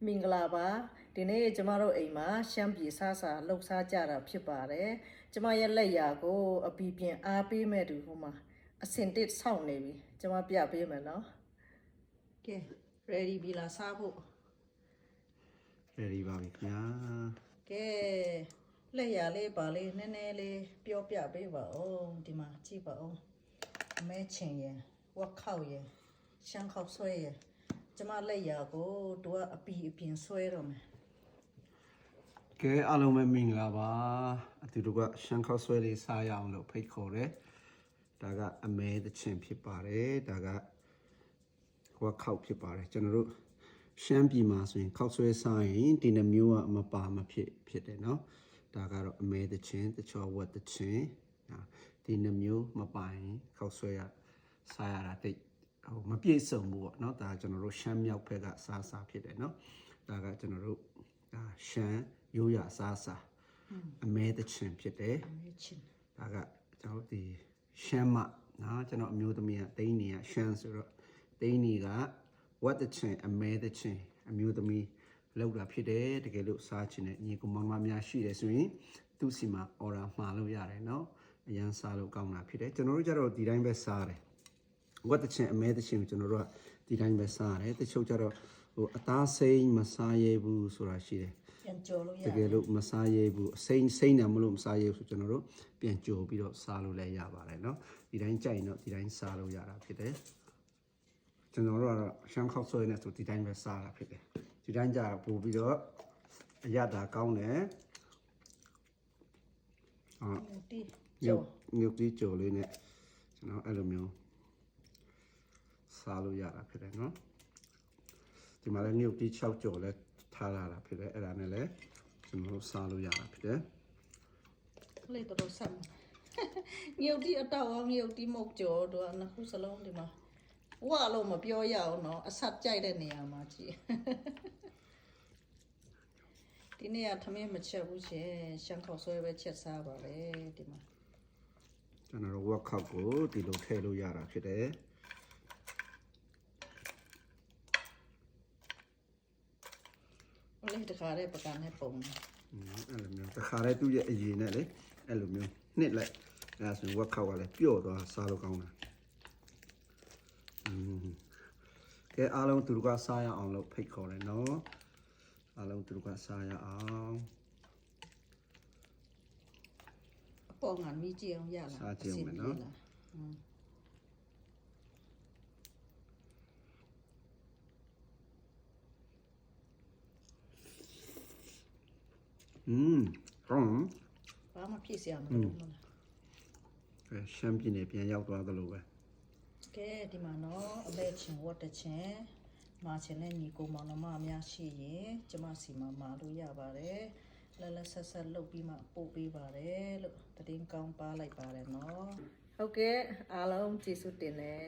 မင်္ဂလာပါဒီနေ့ကျမတို့အိမ်မှာရှမ်းပြည်စားစာလှုပ်ရှားကြတာဖြစ်ပါတယ်ကျမရဲ့လက်ရာကိုအပီပြင်အားပေးမဲ့သူဟိုမှာအစင်တစ်ဆောက်နေပြီကျမပြပေးမယ်နော်ကဲ ready ပြီလားစားဖို့ ready ပါပြီခင်ဗျာကဲလက်ရာလေးပါလေးနည်းနည်းလေးပြောပြပေးပါဦးဒီမှာကြည့်ပါဦးအမဲချင်ရယ်ဝက်ခောက်ရယ်ရှမ်းခောက်ဆွဲရယ်ကျမလက်ရာကိုသူကအပီအပြင်ဆွဲတော့မယ်ကဲအားလုံးပဲမင်္ဂလာပါအတူတူကရှမ်းခောက်ဆွဲလေးစားရအောင်လို့ဖိတ်ခေါ်တယ်ဒါကအမဲသချင်ဖြစ်ပါတယ်ဒါကဝက်ခောက်ဖြစ်ပါတယ်ကျွန်တော်တို့ရှမ်းပြည်မှာဆိုရင်ခောက်ဆွဲစားရင်ဒီနှမျိုးကမပါမဖြစ်တယ်เนาะဒါကတော့အမဲသချင်တချောဝက်သချင်ဒီနှမျိုးမပါရင်ခောက်ဆွဲရစားရတာတိတ်မပြည့်စုံဘူးပေါ့เนาะဒါကျွန်တော်တို့ရှမ်းမြောက်ဘက်ကစားဖြစ်တယ်เนาะဒါကကျွန်တော်တို့ရှမ်းရိုးရစားအမဲသချင်ဖြစ်တယ်အမဲချင်ဒါကကျွန်တော်ဒီရှမ်းမနော်ကျွန်တော်အမျိုးသမီးကတိန်းနေရရှမ်းဆိုတော့တိန်းနေကဝတ်သချင်အမဲသချင်အမျိုးသမီးလောက်တာဖြစ်တယ်တကယ်လို့စားချင်တဲ့ညီကောင်မများရှိတယ်ဆိုရင်သူ့စီမှာ order မှာလို့ရတယ်เนาะအရန်စားလို့ကောင်းတာဖြစ်တယ်ကျွန်တော်တို့ကျတော့ဒီတိုင်းပဲစားတယ်ဝတ်သချင်အမဲသချင်ကိုကျွန်တော်တို့ကဒီတိုင်းပဲစားတယ်တချို့ကျတော့ဟိုအသားစိမ်းမစားရဘူးဆိုတာရှိတယ်ပြန်ကြော်လို့ရတကယ်လို့မစားရဘူးစိမ့်နေမလို့မစားရဘူးဆိုကျွန်တော်တို့ပြန်ကြော်ပြီးတော့စားလို့လည်းရပါတယ်เนาะဒီတိုင်းကြိုက်တော့ဒီတိုင်းစားလို့ရတာဖြစ်တယ်ကျွန်တော်တို့ကတော့ရှမ်းခောက်ဆွဲနေဆိုဒီတိုင်းပဲစားတာဖြစ်တယ်ဒီတိုင်းကြပို့ပြီးတော့အရသာကောင်းတယ်တီညုတ်တီးကြော်လေးနဲ့ကျွန်တော်အဲ့လိုမျိုးစားလို့ရတာဖြစ်တယ်เนาะဒီမှာလည်းညုတ်တီး6ကြော်လဲထားလာတာဖြစ်တယ်အဲ့ဒါနဲ့လည်းကျွန်တော်တို့စားလို့ရတာဖြစ်တယ်လေးတော့ဆမ်ညုတ်တီအတော့ညုတ်တီမုတ်ကြော်တော့နှစ်ခုစလုံးဒီမှာဝါလို့မပြောရအောင်နော်အဆက်ကြိုက်တဲ့နေရာမှာကြည့်ဒီနေ့ကသမင်းမချက်ဘူးရှင်ရှမ်းခေါက်ဆွဲပဲချက်စားပါလေဒီမှာကျွန်တော်တို့ဝက်ခောက်ကိုဒီလိုထည့်လို့ရတာဖြစ်တယ်လေးတခါလေးပကံနဲ့ပုံအဲ့လိုမျိုးတခါလေးသူ့ရဲ့အရင်နဲ့လေအဲ့လိုမျိုးနှစ်လိုက်အဲ့ဆိုဝက်ခောက်ကလည်းပျော့သွားစားလို့ကောင်းတာကဲအားလုံးသူတို့ကစားရအောင်လို့ဖိတ်ခေါ်တယ်နော်အားလုံးသူတို့ကစားရအောင်အပေါ်ငါမီးကြည့်အောင်ရလားစားကြည့်အောင်နော်ကောင်းဘာမှဖြစ်စရာမလိုဘူးလားရှမ်းပြည်နယ်ပြန်ရောက်သွားသလိုပဲကဲဒီမှာနော်အလဲချင်ဝတ်တချင်မာချင်တဲ့ညီကိုမောင်နှမအများရှိရင်ကျမစီမှာမာလို့ရပါတယ်လဲဆက်လုပ်ပြီးမှပို့ပေးပါတယ်လို့တည်င်းကောင်းပါလိုက်ပါတယ်နော်ဟုတ်ကဲ့အားလုံးကျေးဇူးတင်တယ်